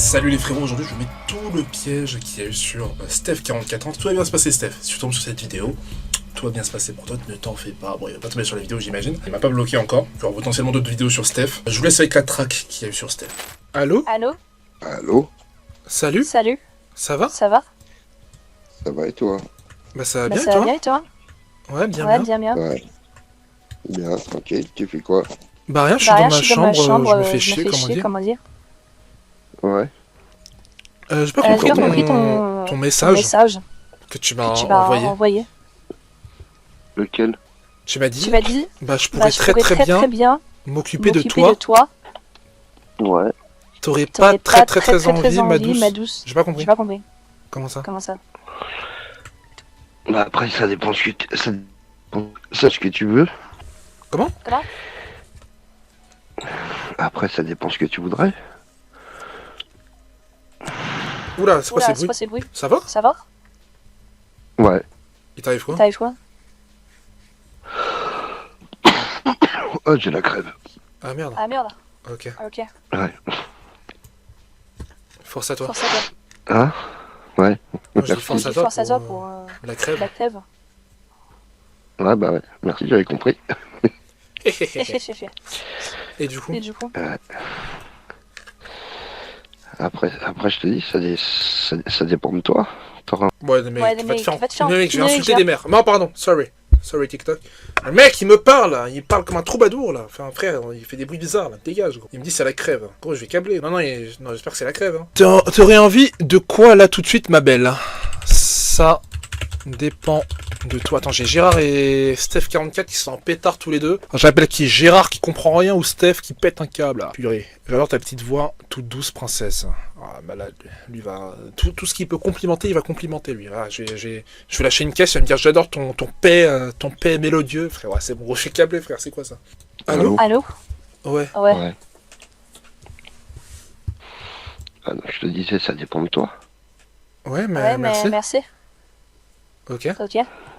Salut les frérots, aujourd'hui je vous mets tout le piège qu'il y a eu sur Steph44 ans. Tout va bien se passer Steph, si tu tombes sur cette vidéo, tout va bien se passer pour toi, ne t'en fais pas. Bon, il va pas tomber sur la vidéo j'imagine, il m'a pas bloqué encore, il y aura potentiellement d'autres vidéos sur Steph. Je vous laisse avec la track qu'il y a eu sur Steph. Allô? Allô? Allô? Salut? Salut, Ça va? ça va? Ça va et toi? Bah ça va Bah, bien ça et va toi? bien et toi? Ouais, bien Ouais, bien. bien bien. Ouais. Bien, tranquille, tu fais quoi? Bah rien, je suis Bah, dans rien, ma je suis dans ma chambre, chambre, je me fais chier, comment dire. Ouais. J'ai pas J'ai compris, pas compris ton ton message message que tu que m'as tu m'as envoyé. envoyé. Lequel? Tu m'as dit, Tu m'as dit, bah je bah, pourrais je très pourrais très bien bien m'occuper de m'occuper toi. Ouais. T'aurais pas T'aurais très envie, ma douce. ma douce. J'ai pas compris. J'ai pas compris. Comment ça? Comment ça? Bah après, ça dépend ce que tu... Ça dépend ce que tu veux. Comment? Après, ça dépend ce que tu voudrais. Oula, c'est quoi Oula, ces c'est quoi bruits? ces bruits? Ça va? Ça va? Ouais. Il t'arrive quoi? T'arrives quoi? Oh, j'ai la crève. Ah merde, Ah merde. ok. Ah, ok. Ouais. Force à toi. Force à toi. Hein? Ouais. Moi, je dis force à toi Force à toi pour pour la crève. la crève. Ouais, bah ouais. Merci, j'avais compris. Et du coup? Et du coup? Après, je te dis, ça dépend de toi. T'auras... Ouais, mais Ouais, tu mais vas te faire... tu vas te faire Mais mec, je vais enculer, insulter gars. des mères. Non, pardon, sorry. Sorry, TikTok. Le mec, il me parle, il parle comme un troubadour, là. Enfin, frère, il fait des bruits bizarres, là. Dégage, gros. Il me dit c'est la crève. Gros, je vais câbler. Non, non, j'espère que c'est la crève. Hein. T'aurais envie de quoi, là, tout de suite, ma belle? Ça dépend de toi. Attends, j'ai Gérard et Steph44 qui sont en pétard tous les deux. J'appelle qui? Gérard qui comprend rien ou Steph qui pète un câble, là. Purée. J'adore ta petite voix toute douce, princesse. Ah, malade. Lui va... Tout ce qu'il peut complimenter, il va complimenter, lui. Ah, je vais lâcher une caisse, il va me dire j'adore ton paix mélodieux. Frère, ouais, c'est bon, je suis câblé, frère, c'est quoi ça? Allô? Allô? Ouais. Ouais. Ah non, je te disais, ça dépend de toi. Ouais, mais Ouais, mais merci. merci. Ok. Ok.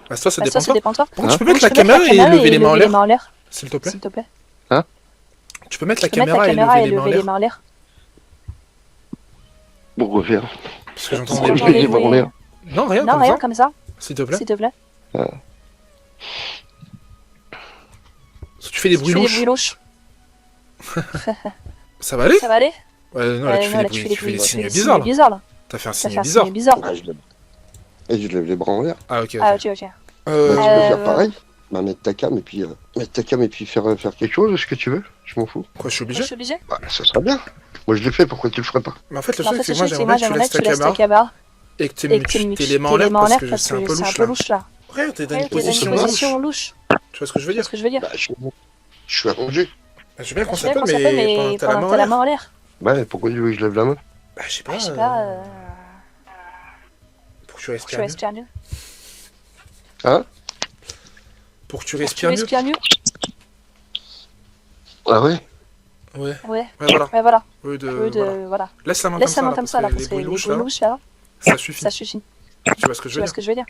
Bah, toi, ça Bah, dépend ça pas. dépend de toi. Par contre, tu peux Donc, mettre la caméra et lever les mains en l'air, s'il te plaît. S'il te plaît. Tu peux mettre la Tu peux mettre caméra la et caméra lever et les mains en lever les l'air. mains en l'air. Pour refaire. Parce que j'entends Parce des que bruits. les mains en l'air. Non, rien, Non, comme rien ça. comme ça. S'il te plaît. S'il te plaît. Si tu fais des Tu bruits fais des louches, bruits louches. Ça va aller? Ça va aller? Ouais, non, là, tu Non, là, fais des signes signes bizarres, là. bizarres, là. T'as fait un Ça signe fait un bizarre. signe bizarre. Ah, et je lève les bras en l'air. Ah, ok. Ah, ok, ok. Bah, tu peux faire Euh, pareil. Bah, mettre ta cam et puis faire quelque chose, ce que tu veux. Je m'en fous. Quoi, je suis Je obligé? suis obligée? Bah, ça sera bien. Moi, je l'ai fait, pourquoi tu le ferais pas? Mais en fait, le Mais en truc, fait, c'est que moi, moi, j'aimerais que tu laisses ta ta caméra caméra et que et que tu tu aies les mains en l'air parce que c'est un peu louche, là. là. Ouais, t'es dans Ouais, une t'es dans une position louche. position louche. Tu vois ce que je veux C'est dire? ce que je veux dire. Bah, je suis allongé. Bah, je veux bien qu'on Je sais pas s'appelle, comment ça s'appelle, mais mais t'as la main pendant en que t'as la l'air. main en l'air. Ouais, pourquoi tu veux que je lève la main? Bah, je sais Je sais pas. pas, Pour que tu tu respires mieux. respires mieux. Hein? Pour que tu Tu respires mieux. respires mieux. Ah ouais? Ouais. Ouais, Ouais, voilà. ouais, voilà. Au lieu de. Voilà. Voilà. Laisse la main Laisse la main là, comme ça, là, parce parce que que les les bruits bruits louches, là, louches, là, ça suffit. ça suffit. Tu vois ce que je Tu veux vois dire? ce que je veux dire?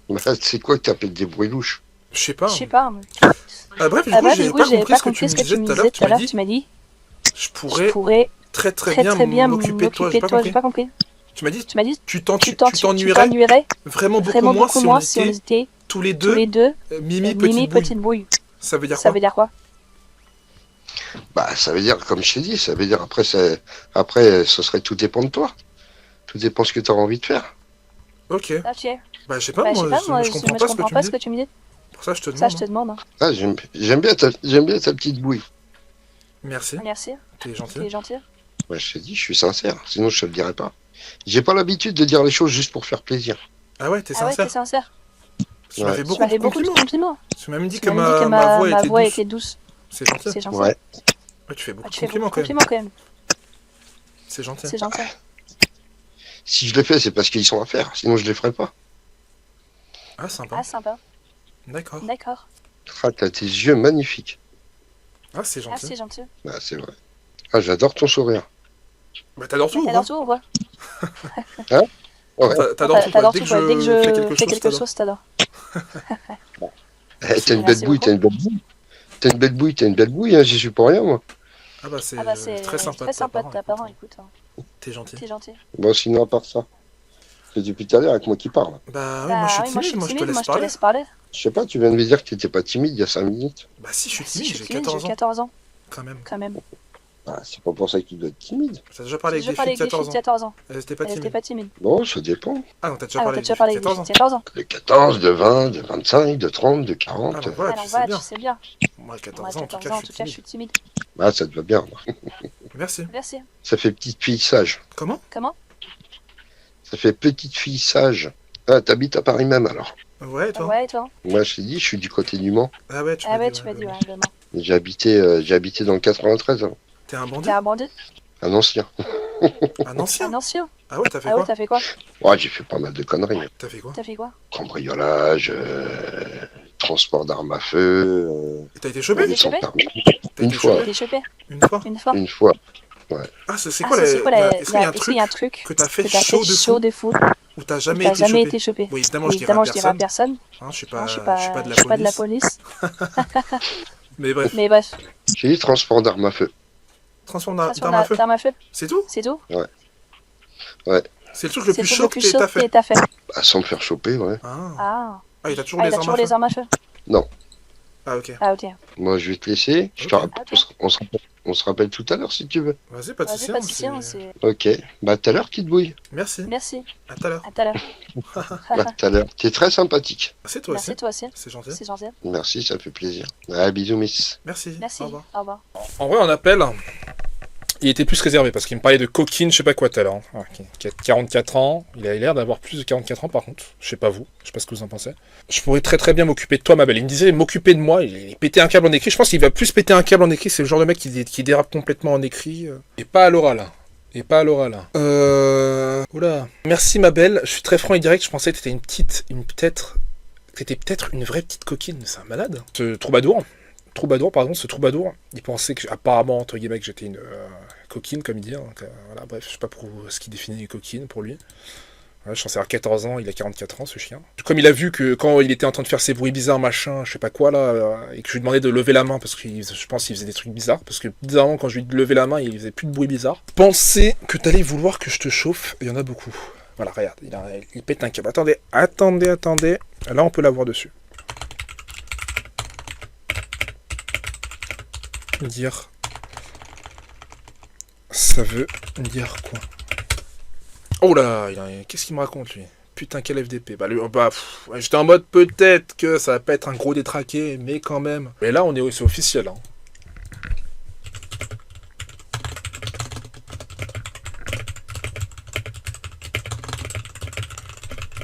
Bah, c'est quoi que t'appelles des bruits louches? Je sais pas. Je sais pas. Ah, bref, du Ah coup, bah, j'ai du coup, pas j'ai compris pas ce que tu compris me ce que disais tu me tout à disais l'heure. tout à l'heure. Tu m'as dit, Je je pourrais pourrais très très bien m'occuper de toi. J'ai pas compris. J'ai pas compris. Tu m'as dit, Tu m'as dit, tu tu t'ennuierais t'ennuierais vraiment vraiment beaucoup moins si on était était tous les tous deux les deux Mimi, Mimi, petite bouille. petite bouille. Ça veut dire Ça quoi? veut dire quoi? Bah, ça veut dire, comme je t'ai dit, ça veut dire après, ce serait tout dépend de toi. Tout dépend ce que tu auras envie de faire. Ok. Ok. Bah, je sais pas, Bah, je sais moi, pas, moi, je comprends pas ce que tu me dis. que tu me dis. Pour ça, je te Ça, demande. je te demande. Hein. Ah, j'aime bien ta petite bouille. Merci, Merci, t'es gentil. t'es gentil. Ouais, je t'ai dit, je suis sincère. Sinon, je te le dirais pas. J'ai pas l'habitude de dire les choses juste pour faire plaisir. Ah ouais, t'es Ah ouais, sincère. t'es sincère. Tu m'as fait Ouais. Tu beaucoup m'as de fait beaucoup de compliments. compliments. Tu m'as même dit Tu que m'as dit que ma voix ma voix était était douce. douce. C'est gentil. C'est gentil. Ouais. Ouais, tu fais beaucoup Ah, de tu fais beaucoup compliments de quand même. compliments quand même. C'est gentil. C'est gentil. Si je les fais, c'est parce qu'ils sont à faire. Sinon, je les ferais pas. Ah, sympa. Ah, sympa. D'accord. D'accord. Ah, t'as tes yeux magnifiques. Ah, c'est Ah, gentil. c'est gentil. Ah, c'est vrai. Ah, j'adore ton sourire. Bah, t'adores tout, T'adores quoi. tout ou quoi? Ouais. T'adores tout, quoi. T'adores Dès tout, que quoi. Dès que je fais je fais quelque quelque chose, chose, t'adores. Eh, t'as une Merci belle bouille, beaucoup. t'as une belle bouille. T'as une belle bouille, hein, j'y suis pour rien, moi. Ah bah c'est c'est très sympa très sympa de part, ta part, écoute. T'es gentil. T'es gentil. Bon, sinon, à part ça, c'est depuis tout à l'heure avec moi qui parle. Bah oui, moi je suis oui, moi je suis timide, timide, moi je te laisse parler. Je sais pas, tu viens de me dire que t'étais pas timide il y a 5 minutes. Bah si, je suis Si, timide, je j'ai suis timide, 14 j'ai ans. 14 ans, Quand même. quand même. Ah, c'est pas pour ça que tu dois être timide. T'as déjà parlé J'ai avec parlé des filles de avec des filles 14 de ans 14 ans. Elles étaient pas Elle était timides. pas timide. Bon, ça dépend. Ah non, t'as déjà Ah, parlé t'as avec déjà des filles parlé de avec des 14 ans. filles de 14 ans. De 14, de 20, de 25, de 30, de 40. Ah bah voilà, Alors tu sais voilà, bien. tu sais bien. Moi, à Moi, 14 ans, en tout 14 cas, ans, en je tout suis cas, je timide. suis timide. Ah, ça te va bien. Merci. Merci. Ça fait petite fille sage. Comment? Comment? Ça fait petite fille sage. Ah, t'habites à Paris même alors. Ouais, toi? Ouais, et toi? Moi, je t'ai dit, je suis du côté du Mans. Ah ouais, tu Ah m'as ouais, dit, tu m'as dit, ouais. ouais, le Mans. J'ai habité dans le 93 avant. T'es un bandit? T'es un bandit? Un ancien. Un ancien? Un ancien? Ah ouais, t'as fait Ah ouais, quoi? t'as fait quoi? Ouais, j'ai fait pas mal de conneries. T'as fait quoi? T'as fait quoi? Cambriolage, transport d'armes à feu, Et t'as été T'as chopé? été sans chopé? permis. T'as Une été fois. T'as chopé? été chopé? Une fois? Une fois? Une fois. Ah, c'est Ah, quoi c'est quoi Est-ce qu'il y a un est-ce qu'il y a un truc truc que t'as fait que t'as chaud fait de chaud fou de fou où t'as où jamais t'as été jamais chopé? été chopé? Oui, évidemment, Oui, je dirai à évidemment, je dirai à personne. personne. Hein, je suis Non, pas je suis pas de la police. police. Mais bref, Mais bref, J'ai dit transport d'armes à feu. transforme ça sur d'arme à feu. d'arme à feu, C'est tout? c'est tout? Ouais. C'est le truc le C'est plus le chaud que t'as fait. t'as fait. Bah, sans me faire choper, ouais. Ah. Ah, Ah, et t'as toujours ah, les t'as armes toujours à les feu? armes à feu? Ah, ok. Ah, ok. Moi, je vais te laisser. Je te Ok. rappelle, on se rappelle tout à l'heure si tu veux. Vas-y, pas de Vas-y, soucis. pas hein, de soucis, hein, c'est... Ok. Bah, à tout à l'heure, petite bouille. Merci. Merci, À tout à l'heure. à tout à l'heure. Bah, à tout à l'heure. T'es très sympathique. C'est toi Merci, aussi. toi aussi. C'est gentil. C'est gentil. Merci, ça fait plaisir. Ah, bisous, miss. Merci. Merci, Au revoir. au revoir. En vrai, on appelle. Il était plus réservé parce qu'il me parlait de coquine, je sais pas quoi tout à l'heure. Hein, qui a 44 ans. Il a l'air d'avoir plus de 44 ans par contre. Je sais pas vous. Je sais pas ce que vous en pensez. Je pourrais très bien m'occuper de toi, ma belle. Il me disait m'occuper de moi. Il pétait un câble en écrit. Je pense qu'il va plus péter un câble en écrit. C'est le genre de mec qui dérape complètement en écrit. Et pas à l'oral. Et pas à l'oral. Oula. Merci, ma belle. Je suis très franc et direct. Je pensais que t'étais t'étais peut-être une vraie petite coquine. C'est un malade. Ce troubadour, ce troubadour, il pensait que, apparemment, entre guillemets, que j'étais une coquine, comme il dit. Donc, voilà, bref, je sais pas pour ce qu'il définit une coquine pour lui. Voilà, je pensais à 14 ans, il a 44 ans, ce chien. Comme il a vu que quand il était en train de faire ses bruits bizarres, machin, je sais pas quoi, là, et que je lui demandais de lever la main, parce que je pense qu'il faisait des trucs bizarres, parce que bizarrement, quand je lui levais la main, il faisait plus de bruit bizarre. Pensez que t'allais vouloir que je te chauffe, il y en a beaucoup. Voilà, regarde, il pète un câble. Attendez. Là, on peut l'avoir dessus. Dire. Ça veut dire quoi? Oh là, qu'est-ce qu'il me raconte lui? Putain, quel FDP. J'étais en mode peut-être que ça va pas être un gros détraqué, mais quand même. Mais là, c'est officiel. Hein.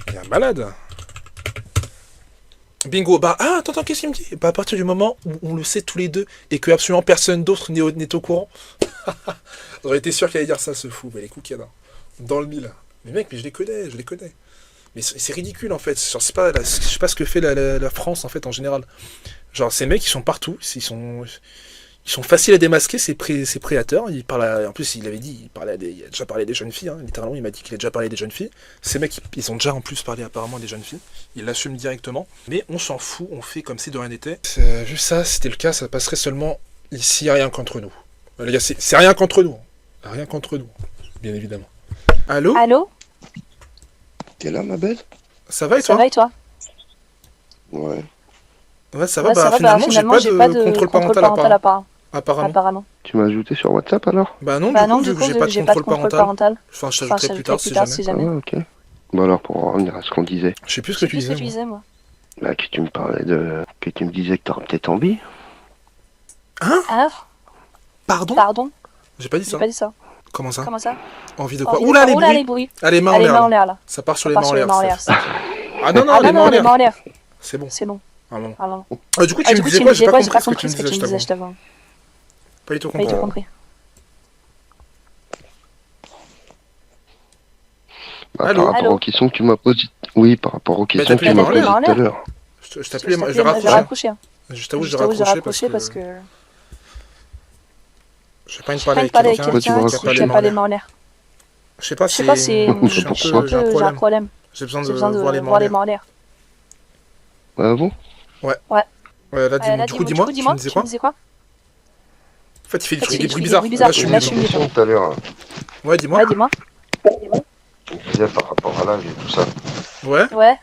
Il y a un malade. Bingo. Attends, qu'est-ce qu'il me dit? À partir du moment où on le sait tous les deux et que absolument personne d'autre n'est au courant. J'aurais été sûr qu'il allait dire ça, ce fou. Mais les coups qu'il y a là. Dans le mille. Mais mec, je les connais. Mais c'est ridicule en fait. Genre, je sais pas ce que fait la France en fait en général. Genre, ces mecs, ils sont partout. Ils sont faciles à démasquer, ces prédateurs. En plus, il a déjà parlé des jeunes filles. Hein. Littéralement, il m'a dit qu'il a déjà parlé des jeunes filles. Ces mecs, ils ont déjà en plus parlé apparemment des jeunes filles. Ils l'assument directement. Mais on s'en fout. On fait comme si de rien n'était. Juste ça, si c'était le cas, ça passerait seulement ici, rien qu'entre nous. Les gars, c'est rien qu'entre nous. Rien qu'entre nous, bien évidemment. Allô? Allô? T'es là, ma belle? Ça va et Ça toi? va et toi? Ouais. Ouais, ça va. Ouais, ça va, Finalement, j'ai pas de contrôle parental apparemment. apparemment. Tu m'as ajouté sur WhatsApp alors? Bah non, Du coup, coup, vu que j'ai pas de contrôle parental. Enfin, je t'ajouterai plus tard si si jamais. jamais. Ah, ok. Bon, alors, pour en revenir à ce qu'on disait. Je sais plus Je ce sais que tu plus ce que disais. tu moi. disais, moi. Là, que tu me parlais de. Que tu me disais que t'aurais peut-être envie. Ah, Pardon? pardon, J'ai pas dit j'ai ça. pas dit ça. Comment ça? Comment ça? Envie de quoi? Oh, Oula, les oula, les bruits! bruits. Ah, les mains en Les mains en l'air. l'air, là. Ça part sur Ça les part mains en sur les mains en l'air. l'air. ça. Ah non, Ah les mains en les l'air. mains en l'air. C'est bon. C'est bon. Ah non. Ah non. Du coup, tu me disais me quoi? disais J'ai quoi? pas J'ai pas compris ce que compris tu me disais, je je t'avoue. t'avoue. Pas du tout Pas du compris. tout compris. Bah, Allô? par rapport Allô? aux questions que tu m'as posées. Oui, par rapport aux questions t'as que plus tu les m'as mains en posées l'air. tout à l'heure. Je t'appelais, je vais J'ai raccrocher. raccroché. Je t'avoue, j'ai J'ai raccroché parce que j'ai pas envie de j'ai parler pas avec parlé avec quelqu'un quelqu'un quelqu'un qui a qui qui a a pas pas les les mains en mains l'air. en l'air. Je sais pas, Je sais pas, j'ai un problème. J'ai besoin J'ai besoin de de voir les mains en voir les l'air. mains en l'air. Ah bon? Ouais, là, du coup, dis-moi, tu me disais Tu quoi? me disais quoi? fait, il fait En fait, des il bruits fait bizarres. des bruits bizarres. Là, je suis Là, mieux. je suis mieux. Tout à l'heure, Ouais, dis-moi. Ouais, dis-moi. je disais par rapport à l'âge et tout ça. Ouais. Ouais.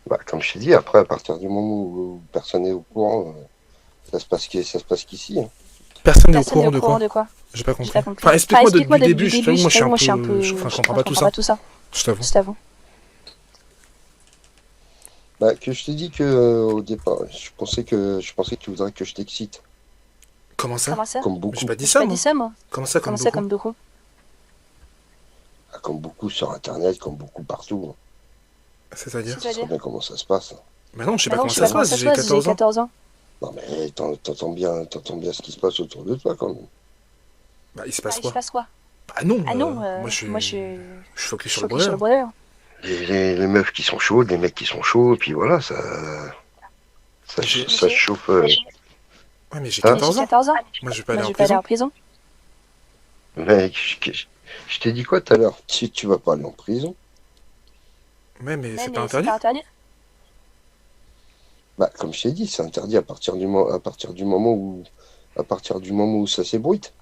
Bah, comme je t'ai dit, après, à partir du moment où personne n'est au courant, ça se passe qu'ici. Hein. Personne n'est au Personne n'est courant au de courant quoi? de quoi? J'ai pas compris. J'ai pas compris. Enfin, explique-moi depuis le début. début. Je t'avoue, moi, je suis un peu. Je Je comprends pas tout ça. Je t'avoue. Je t'avoue. Bah, que je t'ai dit que au départ, je pensais que tu voudrais que je t'excite. Comment ça? Comment ça? Comme Mais beaucoup. j'ai pas dit J'ai ça, pas moi. dit ça, moi. Comment ça, comme Comment ça, beaucoup? comme beaucoup? Ah, comme beaucoup sur Internet, comme beaucoup partout. C'est-à-dire? Tu sais bien comment ça se passe. Mais non, je sais Bah pas non, comment je sais ça pas se comment passe. ça se J'ai passe. 14 J'ai ans. 14 ans. Non mais t'entends bien ce qui se passe autour de toi quand même. Bah, il se Bah, passe il se quoi? passe quoi? Ah non. Ah non, Moi, je suis focus sur le focus sur le bonheur. bonheur. Les meufs qui sont chaudes, les mecs qui sont chauds, et puis voilà, ça J'ai- chauffe. Ouais, mais j'ai Hein? 14 J'ai ans. 14 ans. Moi, je vais pas Moi, aller je en vais pas aller en prison. prison. Mec, je t'ai dit quoi tout à l'heure? Tu vas pas aller en prison. Ouais, mais c'est Mais pas interdit. c'est pas interdit. Bah, comme je t'ai dit, c'est interdit à partir du moment où ça s'ébruite.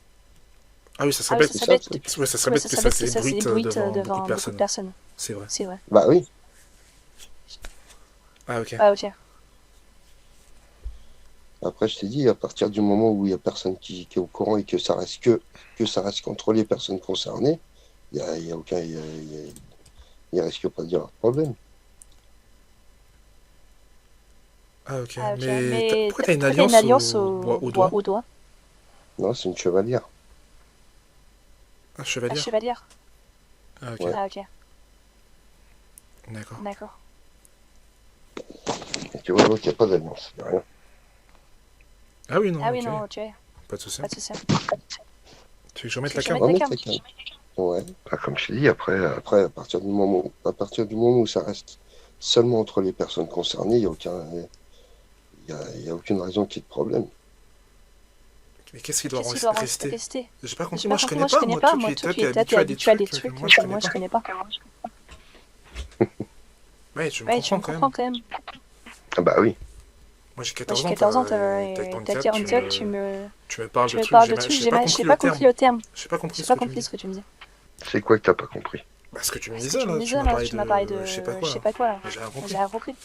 Ah oui, ça serait Ah oui, bête. ça serait bête. Ouais, ça serait Ouais, bête ça que serait ça bête que ça s'ébruite s'ébruite devant beaucoup devant de beaucoup de personnes. personnes. C'est vrai. C'est vrai. Bah oui. Ah, ok. Ah, ok. Après, je t'ai dit, à partir du moment où il y a personne qui est au courant et que ça reste qu'entre les personnes concernées, il risque pas d'y avoir de problème. Ah, ok. Ah, ok. Mais pourquoi t'as une pourquoi alliance au doigt? au doigt? Non, c'est une chevalière. Un La chevalier? chevalière. Ah, ok. Ouais. Ah, ok. D'accord. D'accord. Et tu vois, l'autre, il n'y a pas d'alliance. Il n'y a rien. Ah oui, non, Ah oui, ok. non, ok. Pas de soucis. Pas de soucis. Tu veux que je remette Tu la veux cam? que je Remets mette ta cam. Ouais. Bah, comme je t'ai dit, après, à partir du moment où ça reste seulement entre les personnes concernées, il y a aucune raison qu'il y ait de problème. Mais qu'est-ce qui doit Qu'est-ce qui doit rester? rester? J'ai pas compris. J'ai Moi, pas je compris. connais Moi, je connais pas. Toutes Moi, les toutes étapes, les t'es étapes, t'es habitué à des habitué à des trucs trucs que que moi, je connais pas. Ouais, tu me Ouais, tu me comprends comprends quand même. quand même. Ah bah oui. Moi, j'ai Moi, 14 j'ai ans, 14 ans, t'as t'as 44, tu me tu me parles de trucs, parles de trucs, j'ai pas j'ai compris pas le terme. compris le terme. J'ai pas compris J'ai ce pas que tu me compris dis. ce que tu me dis. C'est quoi que t'as pas compris? Bah, ce que tu me Ce disais que tu là, me tu disais m'as là, tu m'as parlé de je sais pas je sais quoi. pas quoi là. J'ai rien compris. J'ai rien compris.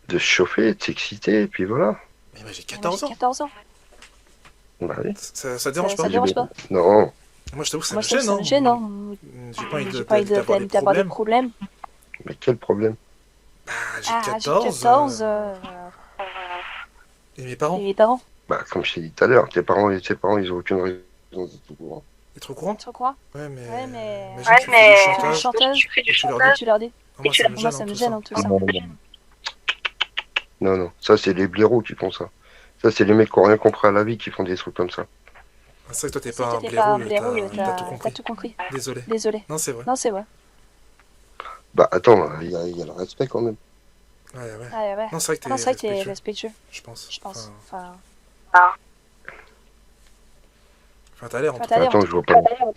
De se chauffer, de s'exciter, et puis voilà. Mais moi, j'ai Moi, 14 j'ai ans. 14 ans. Bah oui. Ça dérange Ça pas? dérange pas? Non. Moi, je t'avoue que ça Moi, me je trouve gêne, ça me gêne, hein. hein. J'ai pas envie J'ai pas envie d'avoir des d'avoir des problèmes. problèmes. Mais quel problème? Bah, j'ai Ah, j'ai 14. 14. Et mes Et parents? mes parents. Bah, comme je t'ai dit tout à l'heure, tes parents, ils ont aucune raison d'être au courant. T'es trop courant? Tu crois? Ouais, mais. Ouais, mais. Imagine, tu fais du Tu fais du chantage. chantage. Et tu leur Et dis. tu leur dis. Non, moi, ça me Moi, gêne, ça hein, me tout gêne, ça. hein, tout ça. Non, ça c'est les blaireaux qui font ça. Ça c'est les mecs qui ont rien compris à la vie qui font des trucs comme ça. Ah, c'est vrai que toi, t'es C'est pas que un t'es pas un blaireau, blaireau, t'as tout t'as compris. tout compris. Désolé. Désolé. Non, c'est vrai. Non, c'est vrai. Bah attends, il y a le respect quand même. Ouais, ouais. Ah, ouais. Non, c'est vrai que Non, c'est vrai que t'es respectueux, respectueux, je pense. je pense. Enfin, Enfin, t'as l'air en Enfin, tout t'as cas. l'air. Attends,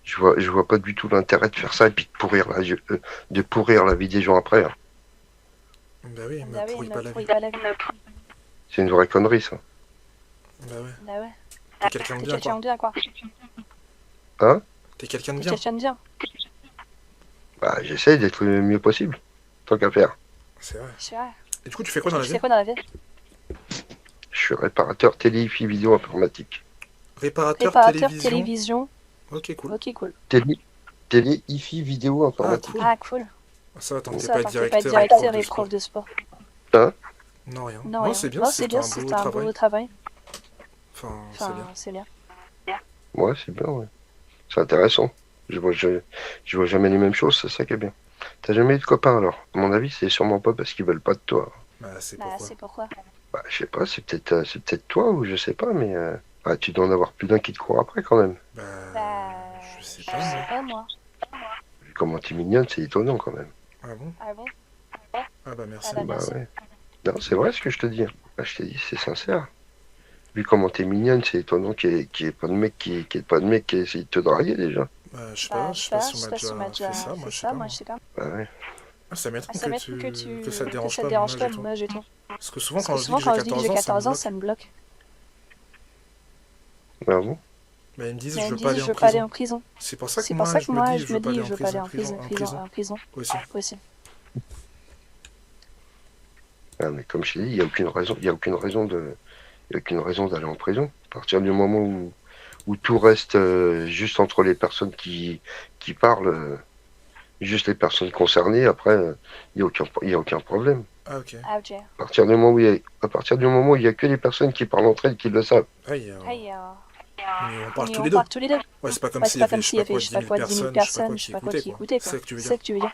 je vois pas du tout l'intérêt de faire ça et puis de pourrir la vie des gens après. Hein. Bah oui, bah me oui, pourris me pas la pourris vie. pas la vie. C'est une vraie connerie ça. Bah ouais. Bah ouais. T'es quelqu'un de T'es bien, quelqu'un quoi. de bien, quoi. Hein? T'es quelqu'un de T'es bien. quelqu'un de bien. Bah j'essaie d'être le mieux possible. Tant qu'à faire. C'est vrai. C'est vrai. Et du coup, tu fais quoi dans la Tu vie? fais quoi dans la vie? Je suis réparateur télé-hi-fi vidéo informatique. Réparateur Réparateur télévision. télévision. Ok, cool. Ok, cool. Télé-hi-fi vidéo Ah, informatique. cool. Ah, cool. Ça va, tant que t'es Ça, pas tant que t'es pas directeur directeur et et prof prof de de sport. Hein? Non, rien. Non, Non, rien. c'est bien, Non, c'est bien, un c'est beau un travail. beau travail. Enfin, c'est Enfin, bien. c'est bien. Ouais, c'est bien, ouais. C'est intéressant. Je vois jamais les mêmes choses, c'est ça qui est bien. T'as jamais eu de copains alors? À mon avis, c'est sûrement pas parce qu'ils veulent pas de toi. Bah, c'est Bah, pourquoi. c'est pourquoi. Bah, je sais pas, c'est peut-être toi ou je sais pas, mais bah, tu dois en avoir plus d'un qui te court après quand même. Bah, Bah, je sais je pas. sais moi. pas, moi. Vu comment t'es mignonne, c'est étonnant quand même. Ah bon? Ah bon? Ah bah merci. Ah bah, Bah merci. ouais. Non, c'est vrai ce que je te dis. Bah, je t'ai dit, c'est sincère. Vu comment t'es mignonne, c'est étonnant qu'il y ait pas de mec qui essaye de te draguer déjà. Bah, je sais Bah, pas, je sais pas si on m'a déjà fait ça, moi, fait je sais ça, pas. moi, moi. je sais pas. Bah ouais. Ah, ça m'étonne Ça m'étonne que ça te dérange pas, dérange moi, pas, moi, j'ai tout. Parce que souvent, Parce que souvent, quand je dis que j'ai 14 ans, ça me bloque. Ah bon? Bah, ils me disent Mais je ils veux me pas disent, aller je en veux pas aller prison. en prison. C'est pour ça que C'est pour ça que moi, je me dis, je veux pas aller en prison, aussi. aussi. Ah, mais comme je t'ai dit, il n'y a aucune raison, il y a aucune raison d'aller en prison. À partir du moment où tout reste juste entre les personnes qui parlent, juste les personnes concernées, après, il y a aucun problème. Ah, ok. Ah, ok. À partir du moment où il y a que les personnes qui parlent entre elles qui le savent. Aïe, Hey, mais on parle mais tous on les deux. parle tous les deux. Ouais, c'est pas comme Ouais, s'il c'est y pas comme avait, je s'il sais y pas avait, quoi, je sais pas 10 quoi, 000 10 000 personnes, personnes, je sais pas quoi, qui écoutaient, quoi. C'est ça que tu veux C'est dire. ça que tu veux dire.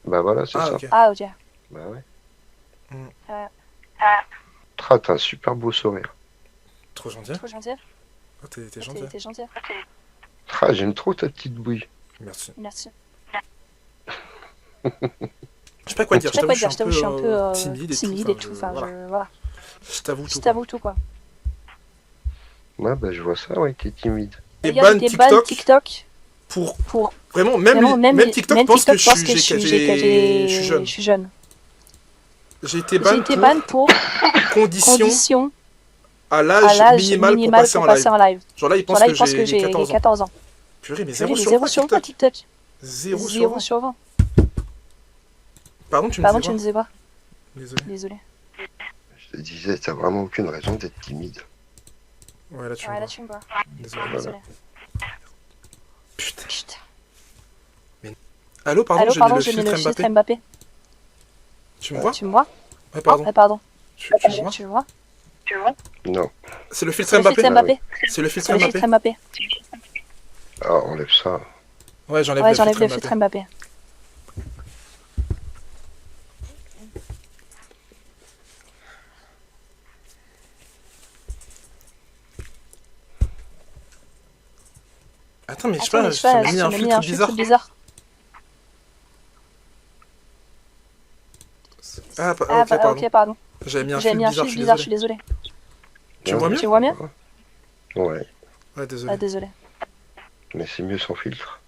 Bah voilà, c'est Ah, ça. ok. Ah, ok. Bah ouais. Euh, T'as un super beau sourire. Trop gentil. trop gentil. Ah, t'es gentil. T'es gentil. Ah, j'aime trop ta petite bouille. Merci. Merci. Je sais pas quoi dire, Je sais pas quoi dire, je t'avoue, je suis un peu timide et tout. Enfin, voilà. Je t'avoue Je tout. t'avoue tout, quoi. Ouais, bah je vois ça, ouais, t'es timide. T'es D'ailleurs, ban j'étais ban TikTok TikTok pour... pour... Vraiment, Vraiment, même TikTok pense que TikTok pense je suis jeune. je suis jeune. J'ai été J'ai été ban ban pour condition condition à à l'âge l'âge minimal pour minimal passer pour en passer live. en live. Genre là, ils Genre pensent là, ils pensent que que j'ai j'ai 14 ans. 14 ans. Purée, mais Zéro 0 sur 20 TikTok. TikTok. 0 sur 0 20. sur 20. Pardon, tu me Pardon, tu ne disais disais pas. quoi? Désolé. Désolé. Je te disais, t'as vraiment aucune raison d'être timide. Ouais, là, tu me Ouais, là, vois. tu me vois. Désolé. Désolé. Putain. Putain. Allô, pardon, Allô, j'ai mis pardon, le j'ai mis filtre le filtre Mbappé. Mbappé. Tu me vois? Tu me vois? Ouais, pardon. Ah, pardon. Tu me vois? Tu me vois? Non. C'est le filtre C'est le Mbappé? filtre Mbappé. C'est le C'est filtre le Mbappé? filtre Mbappé. Ah, enlève ça. Ouais, j'enlève Ouais, le j'enlève filtre le filtre Mbappé. Mbappé. Attends, mais je sais Attends, pas, mais je t'ai mis un mis filtre un bizarre. filtre bizarre. Ah, Ah, ok, pardon. ok, pardon. J'avais mis un J'ai filtre mis un bizarre, filtre je suis bizarre, je désolé. suis désolé. Tu me vois mieux? Tu vois mieux? Ouais, Ouais, désolé. Ah, désolé. mais c'est mieux sans filtre.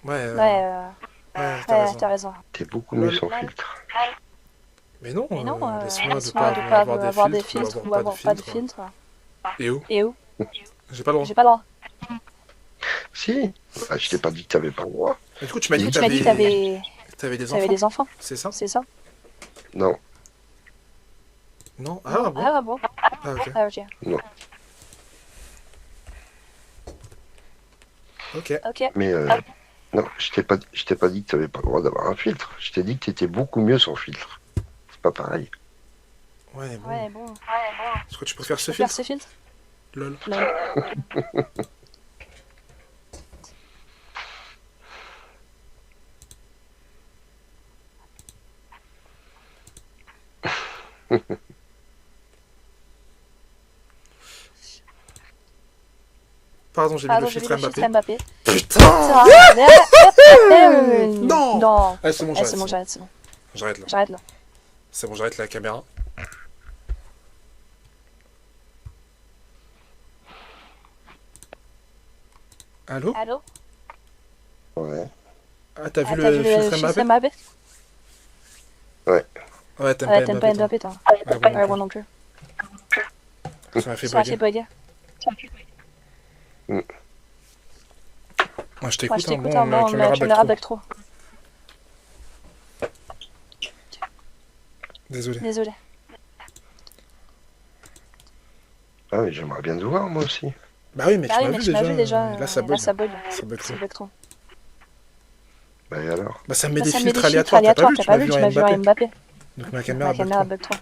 Ouais, Ouais, t'as raison. t'as raison. T'es beaucoup mieux Lol. sans filtre. Mais non, Mais non, laisse-moi laisse-moi de de pas pas avoir des avoir des filtres, filtres ou ou avoir avoir pas de filtre. filtre. Et où? Et où? J'ai pas le droit. J'ai pas le droit. Si, bah, je t'ai pas dit que t'avais pas le droit. Et du coup, tu m'as dit que Tu m'as dit que t'avais des t'avais enfants. des enfants, C'est ça? c'est ça? Non, Non? Ah bon? Ah bon? Ah, ok. Ah, ok. Ok. Ok. mais non, je t'ai pas dit que t'avais pas le droit d'avoir un filtre. Je t'ai dit que t'étais beaucoup mieux sans filtre. C'est pas pareil. Ouais, bon. Ouais, bon. Est-ce que tu peux faire ce Tu peux faire filtre? ce filtre? Lol. Non. Pardon, j'ai mis Pardon, le j'ai mis filtre le filtre Mbappé. Mbappé. Putain! Non. Non. Ah, c'est bon, Ah, j'arrête. c'est bon, j'arrête, c'est bon. J'arrête là. J'arrête là. C'est bon, j'arrête la caméra. Allô? Allô? Ouais. Ah, t'as vu Ah, t'as vu le le filtre filtre Mbappé? Mbappé? Ouais, t'aimes Ouais, pas t'aimes pas Mbappé, toi. Mbappé, toi. Ah, bon, Ouais, moi non plus. ça m'a fait Ça m'a bugger. fait bugger. Moi, je Moi, t'écoute, je t'écoute, bon, hein, ma bon, ma caméra bug trop. Désolé. Désolé. Ah, mais j'aimerais bien te voir, moi aussi. Bah oui, mais Bah tu oui, m'as mais vu tu m'as vu déjà. déjà. Là, ça bug. Là, ça bug. Ça bug trop. Ça bug trop. Bah, et alors? Bah, ça me met Bah, des ça me met filtres des filtres aléatoires. T'as aléatoires. pas vu? Tu m'as vu un un Mbappé. Mbappé. Donc ma Ma caméra bug caméra trop. bug trop.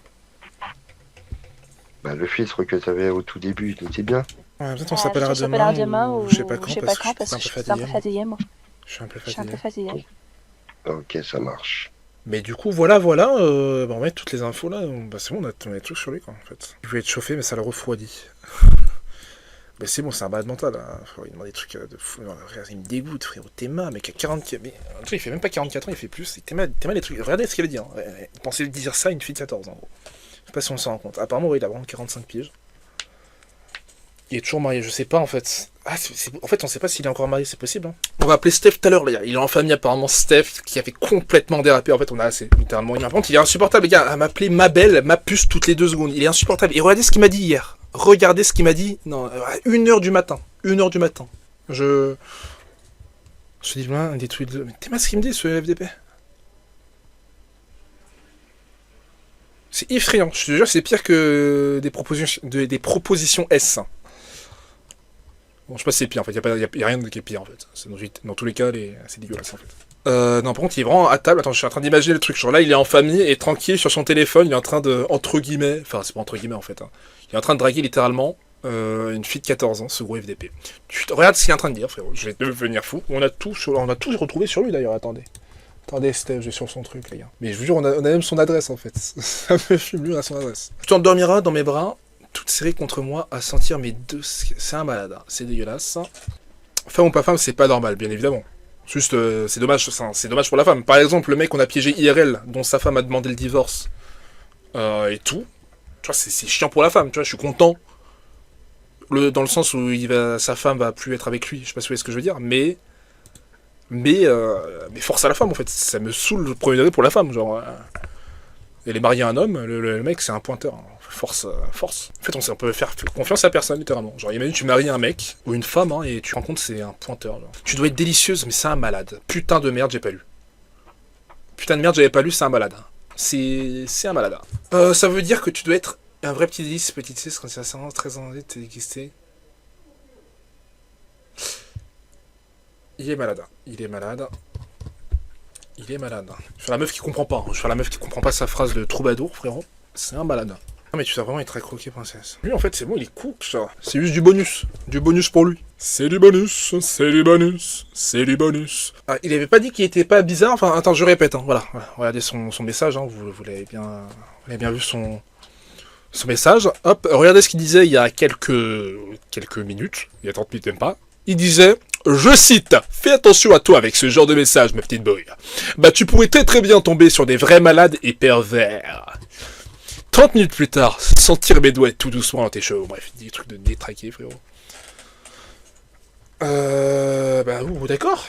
Bah, le filtre que t'avais au tout début, il était bien. Ouais, peut-être on Je s'appellera te s'appellera demain demain ou je sais pas quand je sais parce pas que quand je parce suis que je un suis peu un peu fatiguée, moi. Je suis un peu Je suis un peu fatigué. fatiguée. Ok, ça marche. Mais du coup, voilà. Bah, on va mettre toutes les infos là. Bah, c'est bon, on a tout sur lui, quoi, en fait. Il voulait être chauffé, mais ça le refroidit. Bah, c'est bon, c'est un malade mental. Hein. Faut lui demander des trucs de fou. Non, frère, il me dégoûte, frérot. Théma, mec, à 44. Mais, en tout cas, il fait même pas 44 ans, il fait plus. Théma, les trucs. Regardez ce qu'il a dit. Hein. Pensez dire ça à une fille de 14 ans, en gros. Je sais pas si on s'en rend compte. Apparemment, oui, il a vraiment 45 piges. Il est toujours marié, je sais pas en fait. Ah, en fait, on sait pas s'il est encore marié, c'est possible. Hein. On va appeler Steph tout à l'heure, les gars. Il est en famille apparemment, Steph, qui avait complètement dérapé. En fait, on a assez, littéralement. Par contre, il est insupportable, les gars. À m'appeler ma belle, ma puce toutes les 2 secondes. Il est insupportable. Et regardez ce qu'il m'a dit hier. Regardez ce qu'il m'a dit. Non, à 1h du matin. 1h du matin. Je dis, là, des tweets de... Mais t'es mal ce qu'il me dit, ce FDP. C'est effrayant. Je te jure, c'est pire que des propositions S. Bon, je sais pas si c'est pire, en fait. Y a rien qui est pire, en fait. Dans tous les cas, c'est dégueulasse, en fait. Non, par contre, il est vraiment à table. Attends, je suis en train d'imaginer le truc. Genre là, il est en famille et tranquille sur son téléphone. Il est en train de, entre guillemets, enfin, c'est pas entre guillemets en fait. Hein. Il est en train de draguer littéralement une fille de 14 ans, ce gros FDP. Regarde ce qu'il est en train de dire, frérot. Je vais devenir fou. On a tout retrouvé sur lui d'ailleurs. Attendez, Steph, j'ai sur son truc, les gars. Mais je vous jure, on a même son adresse en fait. Ça me fume, lui, on a son adresse. Tu t'endormiras dans mes bras, toute serrée contre moi, à sentir mes deux. C'est un malade. Hein. C'est dégueulasse. Femme ou pas femme, c'est pas normal, bien évidemment. Juste, c'est dommage pour la femme. Par exemple, le mec qu'on a piégé IRL, dont sa femme a demandé le divorce, et tout, tu vois, c'est chiant pour la femme, tu vois, je suis content. Dans le sens où sa femme va plus être avec lui, je sais pas si vous voyez ce que je veux dire, mais force à la femme, en fait. Ça me saoule le premier degré pour la femme, genre... elle est mariée à un homme, le mec, c'est un pointeur. Force. En fait, on peut faire confiance à personne, littéralement. Genre, imagine, tu maries un mec, ou une femme, hein, et tu te rends compte c'est un pointeur. Genre. Tu dois être délicieuse, mais c'est un malade. Putain de merde, j'ai pas lu. Putain de merde, j'avais pas lu, c'est un malade. C'est un malade. Ça veut dire que tu dois être un vrai petit délice, petite C, quand c'est assez très envie de t'exister. Il est malade. Je fais la meuf qui comprend pas. Je fais la meuf qui comprend pas sa phrase de troubadour, frérot. C'est un malade. Ah mais tu sais vraiment être très croqué, princesse. Lui en fait c'est bon, il est cook ça. C'est juste du bonus. Du bonus pour lui. C'est du bonus. Ah, il avait pas dit qu'il était pas bizarre. Enfin attends, je répète. Hein. Voilà. Regardez son message. Hein. Vous l'avez bien vu son message. Hop. Regardez ce qu'il disait il y a quelques minutes. Il y a 30 minutes même pas. Il disait, je cite, fais attention à toi avec ce genre de message, ma petite boy. Bah, tu pourrais très bien tomber sur des vrais malades et pervers. 30 minutes plus tard, sentir mes doigts tout doucement dans tes cheveux. Bref, des trucs de détraqué, frérot. D'accord.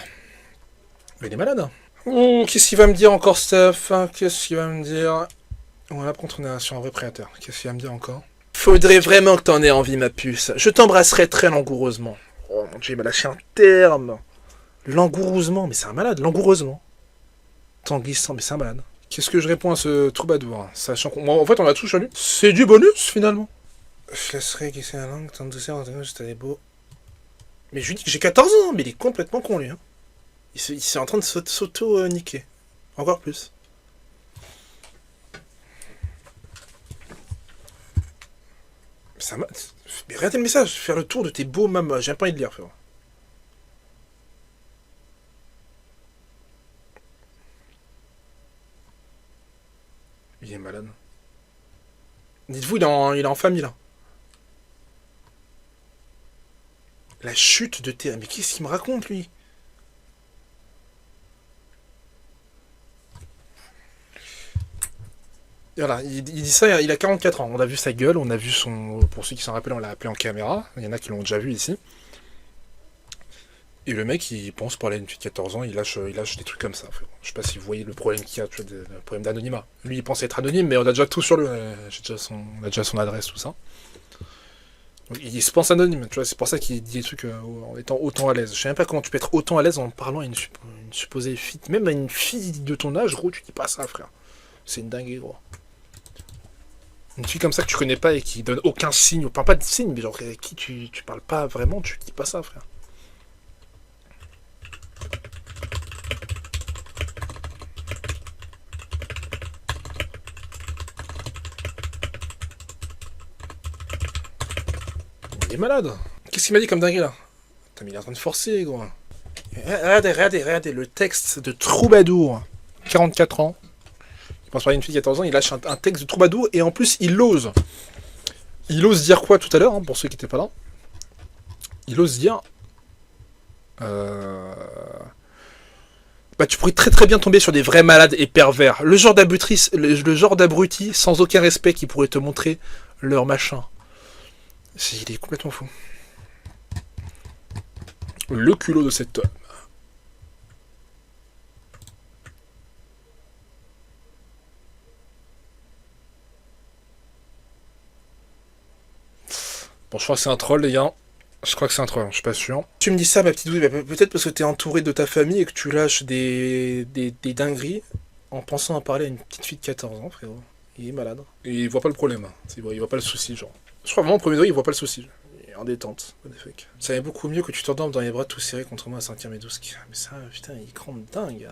Mais il est malade. Qu'est-ce qu'il va me dire encore, Steph? Qu'est-ce qu'il va me dire? Voilà, par contre, on est sur un vrai prédateur. Qu'est-ce qu'il va me dire encore? Faudrait vraiment que t'en aies envie, ma puce. Je t'embrasserai très langoureusement. Oh mon dieu, il m'a lâché un terme. Langoureusement, mais c'est un malade, langoureusement. Tanguissant, mais c'est un malade. Qu'est-ce que je réponds à ce troubadour, sachant qu'en fait on a tout sur lui. C'est du bonus finalement. Je laisserai glisser la langue, tant de douceur, c'était beau. Mais je lui dis que j'ai 14 ans, mais il est complètement con lui. Hein. Il est en train de s'auto-niquer. Encore plus. Mais regardez le message, faire le tour de tes beaux mamas. J'ai pas envie de lire, frère. Il est malade. Dites-vous, il est en famille, là. La chute de terre. Mais qu'est-ce qu'il me raconte, lui? Voilà, il dit ça, il a 44 ans. On a vu sa gueule, on a vu son... Pour ceux qui s'en rappellent, on l'a appelé en caméra. Il y en a qui l'ont déjà vu ici. Et le mec, il pense parler à une fille de 14 ans, il lâche des trucs comme ça. Je sais pas si vous voyez le problème qu'il y a, tu vois, le problème d'anonymat. Lui, il pense être anonyme, mais on a déjà tout sur lui. On a déjà son adresse, tout ça. Donc, il se pense anonyme, tu vois, c'est pour ça qu'il dit des trucs en étant autant à l'aise. Je sais même pas comment tu peux être autant à l'aise en parlant à une supposée fille. Même à une fille de ton âge, gros, tu dis pas ça, frère. C'est une dinguerie, gros. Une fille comme ça que tu connais pas et qui donne aucun signe, enfin pas de signe, mais genre avec qui tu parles pas vraiment, tu dis pas ça, frère. Il est malade. Qu'est-ce qu'il m'a dit comme dingue là? Putain, mais il est en train de forcer, gros. Regardez, le texte de Troubadour. 44 ans. Il pense parler d'une fille de 14 ans, il lâche un texte de Troubadour et en plus il ose. Il ose dire quoi tout à l'heure, hein, pour ceux qui n'étaient pas là? Il ose dire... Bah, tu pourrais très bien tomber sur des vrais malades et pervers. Le genre d'abruti sans aucun respect qui pourrait te montrer leur machin. Il est complètement fou. Le culot de cet homme. Bon, je crois que c'est un troll, les gars. Je crois que c'est un troll, je suis pas sûr. Tu me dis ça, ma petite douille, peut-être parce que t'es entouré de ta famille et que tu lâches des dingueries en pensant à parler à une petite fille de 14 ans, frérot. Il est malade. Et il voit pas le problème. Hein. Il voit pas le souci, genre. Je crois vraiment, au premier degré, il voit pas le souci. Il est en détente. What the fuck. Ça va beaucoup mieux que tu t'endormes dans les bras tout serrés contre moi à Saint-Pierre-Médouske. Mais ça, putain, il crame dingue.